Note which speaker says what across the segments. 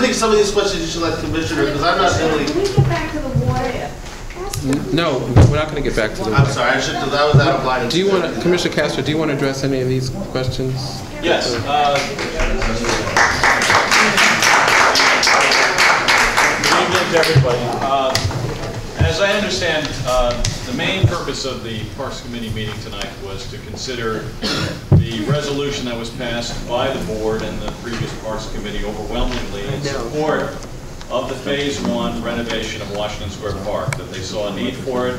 Speaker 1: think some of these questions you should let the commissioner, because I'm not really.
Speaker 2: Can we get back to the water?
Speaker 3: No, we're not going to get back to the water.
Speaker 1: I'm sorry, I should. That was out of line.
Speaker 3: Do you want to, Commissioner Castro? Do you want to address any of these questions?
Speaker 4: Yes. Good evening to everybody. As I understand, the main purpose of the Parks Committee meeting tonight was to consider the resolution that was passed by the board and the previous Parks Committee overwhelmingly in support of the Phase 1 renovation of Washington Square Park, that they saw a need for it,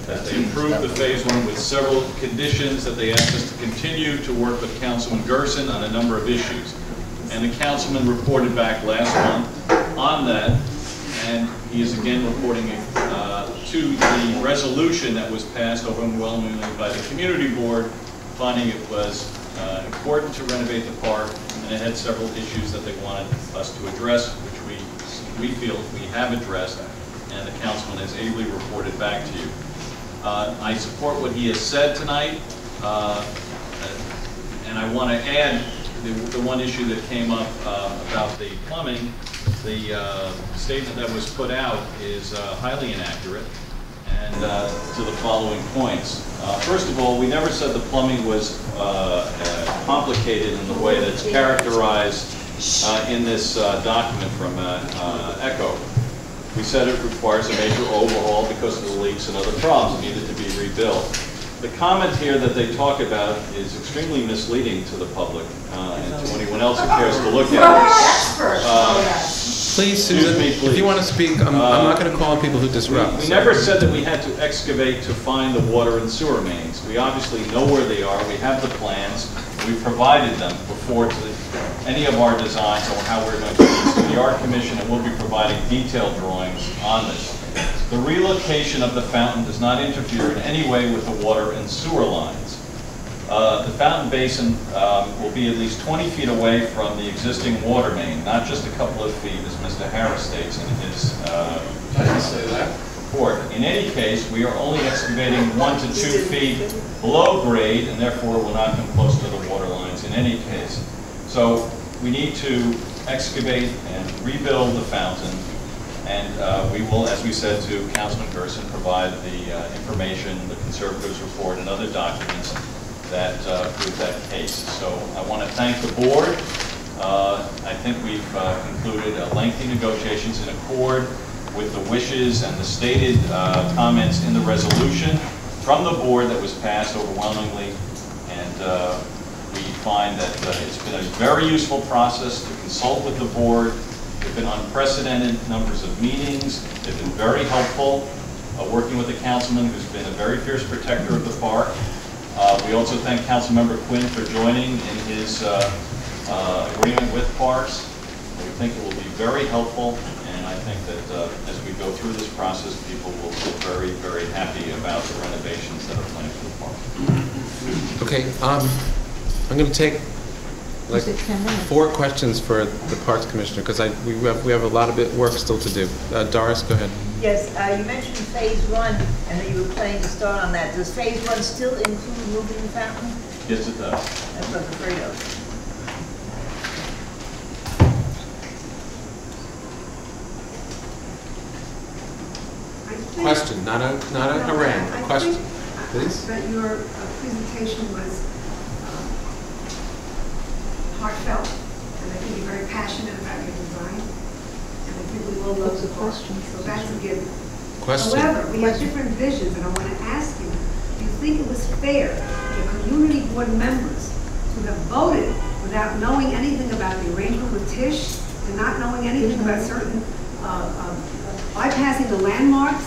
Speaker 4: that they approved the Phase 1 with several conditions, that they asked us to continue to work with Councilman Gerson on a number of issues. And the councilman reported back last month on that, and he is again reporting to the resolution that was passed overwhelmingly by the community board, finding it was important to renovate the park, and it had several issues that they wanted us to address, which we feel we have addressed, and the councilman has ably reported back to you. I support what he has said tonight, and I want to add the one issue that came up about the plumbing. The statement that was put out is highly inaccurate, and to the following points. First of all, we never said the plumbing was complicated in the way that's characterized in this document from ECHO. We said it requires a major overhaul because of the leaks and other problems that needed to be rebuilt. The comment here that they talk about is extremely misleading to the public and to anyone else who cares to look at it.
Speaker 3: Please, Susan, if you want to speak, I'm not going to call on people who disrupt.
Speaker 4: We never said that we had to excavate to find the water and sewer mains. We obviously know where they are. We have the plans. We provided them before to any of our designs on how we're going to use the Art Commission, and we'll be providing detailed drawings on this. The relocation of the fountain does not interfere in any way with the water and sewer lines. The fountain basin will be at least 20 feet away from the existing water main, not just a couple of feet, as Mr. Harris states in his report. In any case, we are only excavating 1 to 2 feet below grade, and therefore will not come close to the water lines in any case. So we need to excavate and rebuild the fountain, and we will, as we said to Councilman Gerson, provide the information, the conservative's report, and other documents that prove that case. So I want to thank the board. I think we've concluded lengthy negotiations in accord with the wishes and the stated comments in the resolution from the board that was passed overwhelmingly, and we find that it's been a very useful process to consult with the board. There have been unprecedented numbers of meetings. They've been very helpful, working with the councilman who's been a very fierce protector of the park. We also thank Councilmember Quinn for joining in his agreement with Parks. We think it will be very helpful, and I think that as we go through this process, people will feel very, very happy about the renovations that are planned for the park.
Speaker 3: Okay, I'm going to take like 4 questions for the Parks Commissioner, because we have a lot of work still to do. Doris, go ahead.
Speaker 5: Yes, you mentioned Phase 1, and that you were planning to start on that. Does Phase 1 still include moving the fountain?
Speaker 4: Yes, it does.
Speaker 5: That's what I'm afraid of.
Speaker 3: Question, not a harangue. A question, please.
Speaker 6: That your presentation was heartfelt, and I think you're very passionate about your design, and I think we will love the question. So that's a given.
Speaker 3: Question.
Speaker 6: However, we have different visions, and I want to ask you, do you think it was fair for the community board members to have voted without knowing anything about the arrangement with Tisch, and not knowing anything about certain, bypassing the landmarks,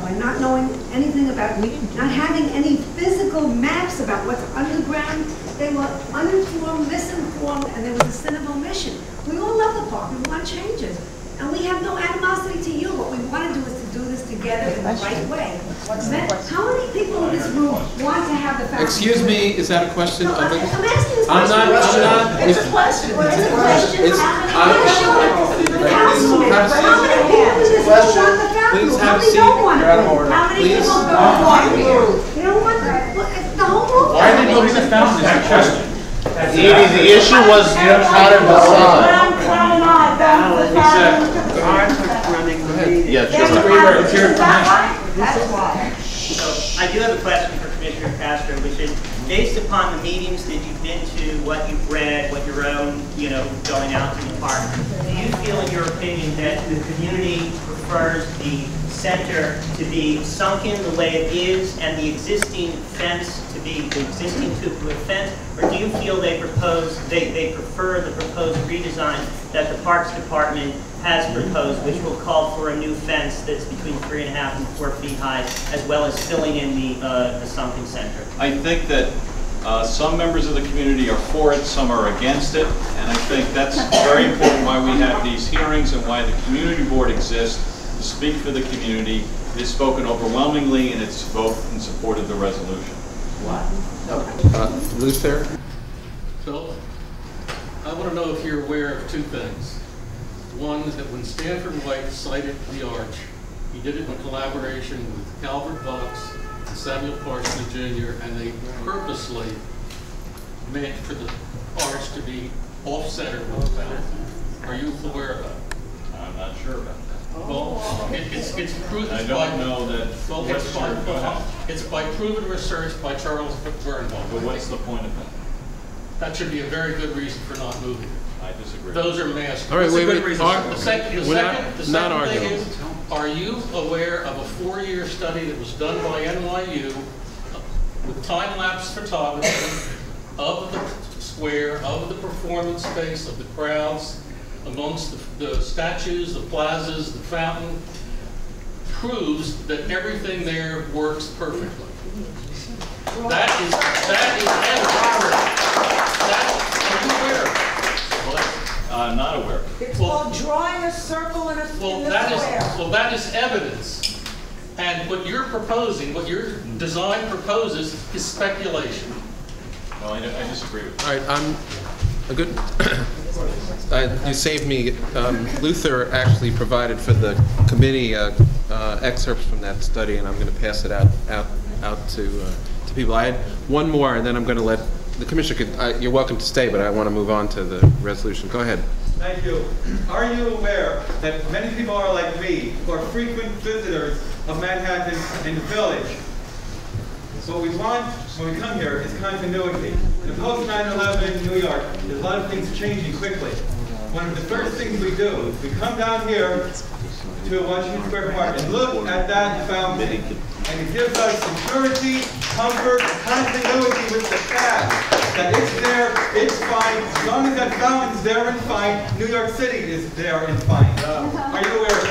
Speaker 6: by not knowing anything about, not having any physical maps about what's underground? They were uninformed, misinformed, and there was a sin of omission. We all love the park, we want changes, and we have no animosity to you. What we want to do is to do this together in the right way. How many people in this room want to have the fountain?
Speaker 3: Excuse me, is that a question?
Speaker 6: No,
Speaker 3: of the,
Speaker 6: I'm asking this question.
Speaker 3: I'm not.
Speaker 6: It's a question. It's a question.
Speaker 3: It's,
Speaker 6: How many people in this room want the fountain?
Speaker 3: Please
Speaker 6: How
Speaker 3: have a
Speaker 6: many
Speaker 3: seat.
Speaker 6: don't want
Speaker 3: You're out of
Speaker 6: it?
Speaker 3: order.
Speaker 6: How many
Speaker 3: Please.
Speaker 6: people don't want it? You don't want the whole movement.
Speaker 4: Why are they moving the fountain? Is the question.
Speaker 1: The issue was how to decide.
Speaker 7: your
Speaker 6: That's why.
Speaker 7: So I do have a question for Commissioner Castro, which is, based upon the meetings that you've been to, what you've read, what your own, going out to the park, do you feel, in your opinion, that the community prefers the center to be sunken the way it is and the existing fence to be the existing cupola fence, or do you feel they prefer the proposed redesign that the Parks Department has proposed, which will call for a new fence that's between 3.5 and 4 feet high, as well as filling in the sunken center?
Speaker 4: I think that some members of the community are for it, some are against it, and I think that's very important why we have these hearings and why the community board exists, to speak for the community. It is spoken overwhelmingly in its vote in support of the resolution.
Speaker 3: Luther?
Speaker 8: Phil, I want to know if you're aware of two things. One is that when Stanford White cited the arch, he did it in collaboration with Calvert Vaux and Samuel Parsons Jr., and they purposely meant for the arch to be off-center with the fountain. Are you aware of that?
Speaker 4: I'm not sure about that.
Speaker 8: Well, it's proven.
Speaker 4: I don't know that.
Speaker 8: Well, it's by proven research by Charles Burnwell.
Speaker 4: But what's the point of that?
Speaker 8: That should be a very good reason for not moving it.
Speaker 4: I disagree.
Speaker 8: Those are massive.
Speaker 3: All right, wait.
Speaker 8: The second thing
Speaker 3: arguing.
Speaker 8: is, are you aware of a 4-year study that was done by NYU with time-lapse photography of the square, of the performance space, of the crowds, amongst the statues, the plazas, the fountain, proves that everything there works perfectly. That is evidence.
Speaker 4: I'm not aware.
Speaker 6: It's called drawing a circle in a square.
Speaker 8: That is evidence. And what you're proposing, what your design proposes, is speculation.
Speaker 4: No, I disagree with that.
Speaker 3: All right, I'm a good. You saved me. Luther actually provided for the committee excerpts from that study, and I'm going to pass it out to people. I had one more, and then I'm going to let the commissioner. You're welcome to stay, but I want to move on to the resolution. Go ahead.
Speaker 9: Thank you. Are you aware that many people are like me, who are frequent visitors of Manhattan and the Village? So what we want when we come here is continuity. In post 9/11 New York, there's a lot of things changing quickly. One of the first things we do is we come down here to Washington Square Park and look at that fountain. And it gives us security, comfort, continuity with the past. That it's there, it's fine. As long as that fountain's there and fine, New York City is there and fine. Are you aware of